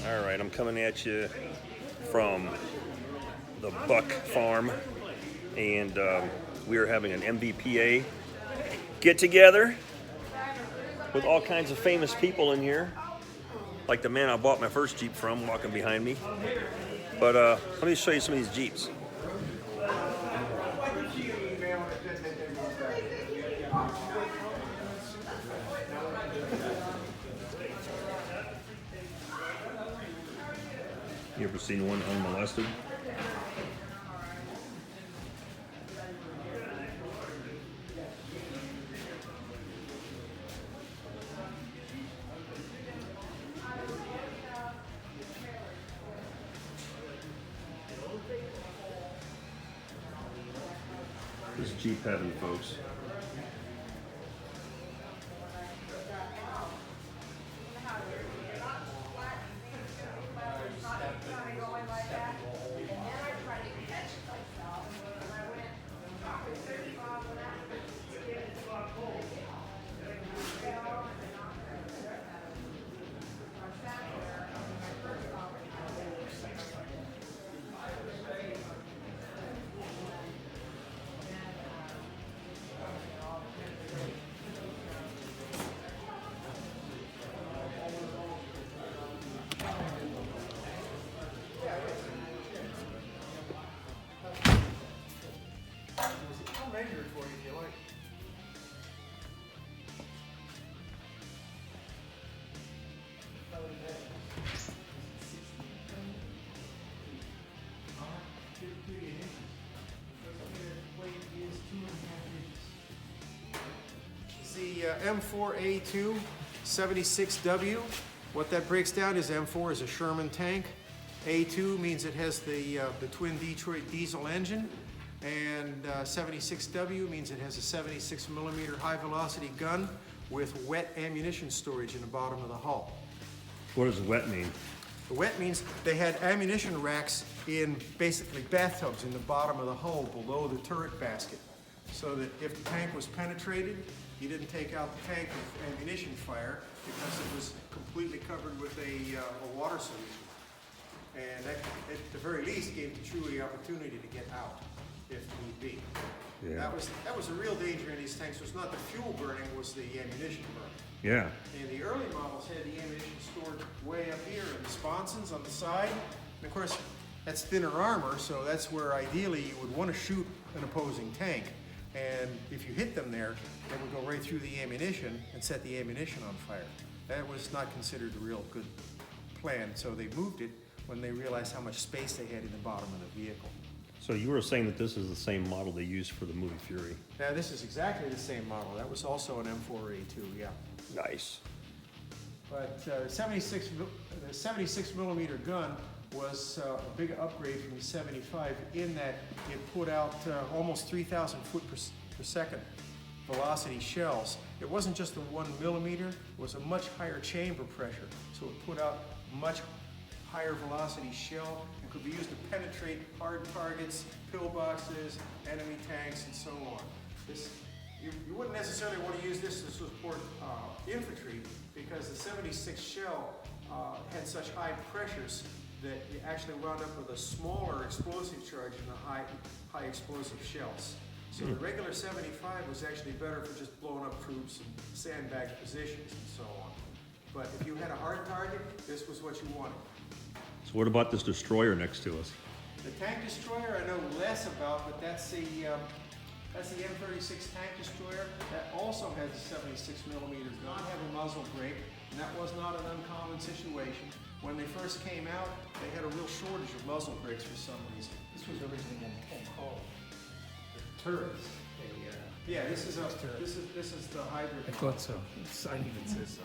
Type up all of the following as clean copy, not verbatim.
All right, I'm coming at you from the Buck Farm, and we are having an MVPA get together with all kinds of famous people in here, like the man I bought my first Jeep from walking behind me. But let me show you some of these Jeeps. You ever seen one unmolested? This is Jeep heaven, folks. The M4A2 76W. What that breaks down is M4 is a Sherman tank. A2 means it has the twin Detroit diesel engine, and 76W means it has a 76 millimeter high velocity gun with wet ammunition storage in the bottom of the hull. What does wet mean? The wet means they had ammunition racks in basically bathtubs in the bottom of the hull below the turret basket, so that if the tank was penetrated, you didn't take out the tank with ammunition fire because it was completely covered with a water solution. And that, at the very least, gave the crew the opportunity to get out if need be. Yeah. That was a real danger in these tanks. It was not the fuel burning, it was the ammunition burning. Yeah. And the early models had the ammunition stored way up here in the sponsons on the side. And of course, that's thinner armor, so that's where ideally you would want to shoot an opposing tank. And if you hit them there, they would go right through the ammunition and set the ammunition on fire. That was not considered a real good plan, so they moved it when they realized how much space they had in the bottom of the vehicle. So you were saying that this is the same model they used for the movie Fury? Now this is exactly the same model. That was also an M4A2, yeah. Nice. But the 76 millimeter gun was a big upgrade from the 75 in that it put out almost 3,000 foot per second velocity shells. It wasn't just the 1 millimeter, it was a much higher chamber pressure. So it put out much higher velocity shell and could be used to penetrate hard targets, pillboxes, enemy tanks, and so on. You wouldn't necessarily want to use this to support infantry because the 76 shell had such high pressures that you actually wound up with a smaller explosive charge in the high explosive shells. So the regular 75 was actually better for just blowing up troops and sandbag positions and so on. But if you had a hard target, this was what you wanted. So what about this destroyer next to us? The tank destroyer I know less about, but that's the M36 tank destroyer. That also has a 76 millimeter gun, have a muzzle brake, and that was not an uncommon situation. When they first came out, they had a real shortage of muzzle brakes for some reason. This was originally in called the turrets. Yeah, this is the hybrid. I thought so. I think it says so.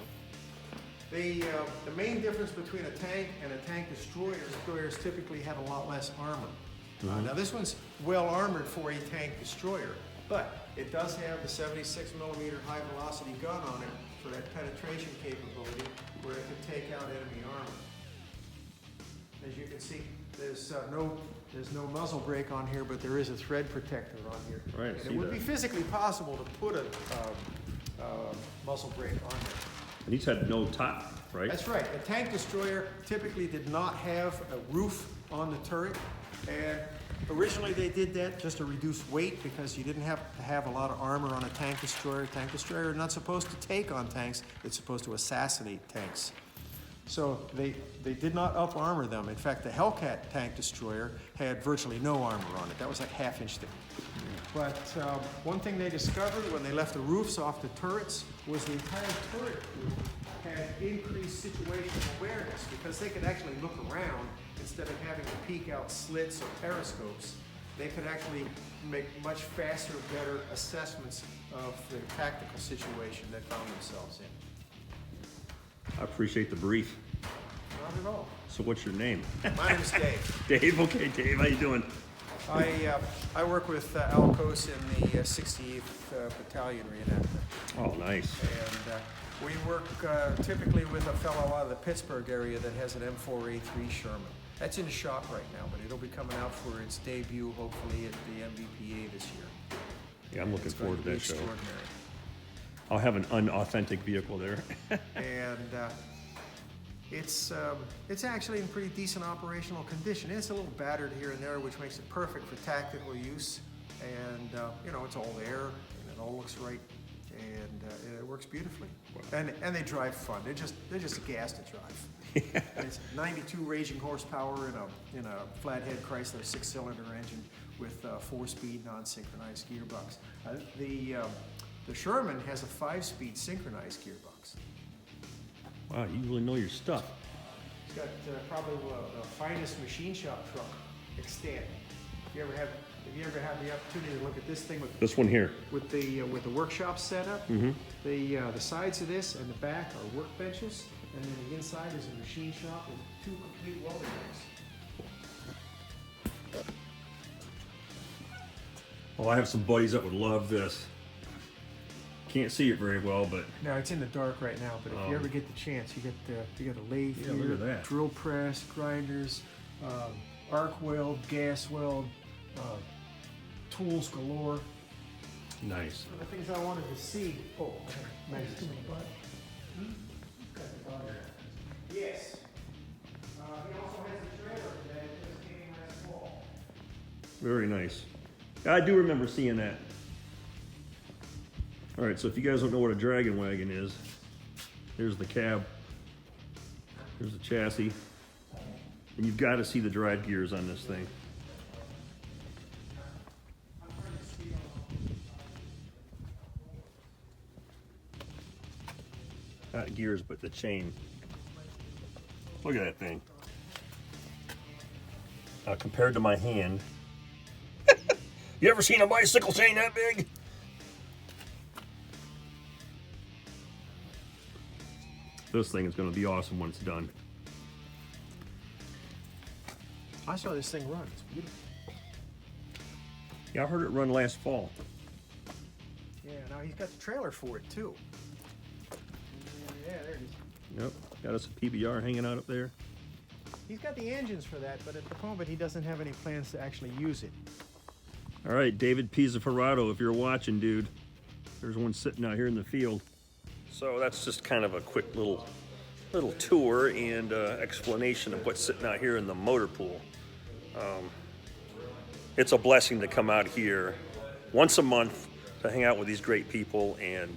The main difference between a tank and a tank destroyer, destroyers typically have a lot less armor. Now this one's well armored for a tank destroyer, but it does have the 76 millimeter high velocity gun on it for that penetration capability where it can take out enemy armor. As you can see, there's no muzzle brake on here, but there is a thread protector on here. Right, and it would be physically possible to put a muzzle brake on there. And these had no top, right? That's right. A tank destroyer typically did not have a roof on the turret, and originally they did that just to reduce weight because you didn't have to have a lot of armor on a tank destroyer. Tank destroyer are not supposed to take on tanks, it's supposed to assassinate tanks. So they did not up armor them. In fact, the Hellcat tank destroyer had virtually no armor on it. That was like half-inch thick. But one thing they discovered when they left the roofs off the turrets was the entire turret group had increased situational awareness because they could actually look around instead of having to peek out slits or periscopes. They could actually make much faster, better assessments of the tactical situation they found themselves in. I appreciate the brief. Not at all. So what's your name? My name is Dave. Dave, okay, Dave, how you doing? I work with Alcos in the 68th Battalion reenactment. Oh, nice. And we work typically with a fellow out of the Pittsburgh area that has an M4A2 Sherman. That's in the shop right now, but it'll be coming out for its debut, hopefully, at the MVPA this year. Yeah, I'm looking It's going forward to be that show. extraordinary. I'll have an unauthentic vehicle there. And it's actually in pretty decent operational condition. It's a little battered here and there, which makes it perfect for tactical use. And you know, it's all there, and it all looks right, and it works beautifully. And they drive fun. They're just a gas to drive. It's 92 raging horsepower in a flathead Chrysler 6-cylinder engine with 4-speed non-synchronized gearbox. The Sherman has a 5-speed synchronized gearbox. Wow, you really know your stuff. It's got probably the finest machine shop truck extant. If you ever have the opportunity to look at this thing This one here. with the workshop setup, the sides of this and the back are workbenches, and then the inside is a machine shop with 2 complete welding rooms. Oh, I have some buddies that would love this. Can't see it very well, but Now it's in the dark right now, but if you ever get the chance, you got a lathe Yeah, here, look at that. drill press, grinders, arc weld, gas weld, tools galore. nice. One of the things I wanted to see. Oh, nice. Yes. He also has a trailer that just came last fall. Very nice. I do remember seeing that. All right, so if you guys don't know what a Dragon Wagon is, here's the cab. Here's the chassis. And you've got to see the drive gears on this thing. Not gears, but the chain. Look at that thing. Compared to my hand. You ever seen a bicycle chain that big? This thing is going to be awesome when it's done. I saw this thing run. It's beautiful. Yeah, I heard it run last fall. Yeah, now he's got the trailer for it too. Yeah, there it is. Yep, got us a PBR hanging out up there. He's got the engines for that, but at the moment he doesn't have any plans to actually use it. All right, David Pizzaferrato, if you're watching, dude, there's one sitting out here in the field. So that's just kind of a quick little tour and explanation of what's sitting out here in the motor pool. It's a blessing to come out here once a month to hang out with these great people and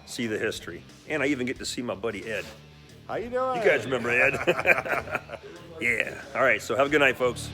see the history. And I even get to see my buddy Ed. How you doing? You guys remember Ed? Yeah. All right, so have a good night, folks.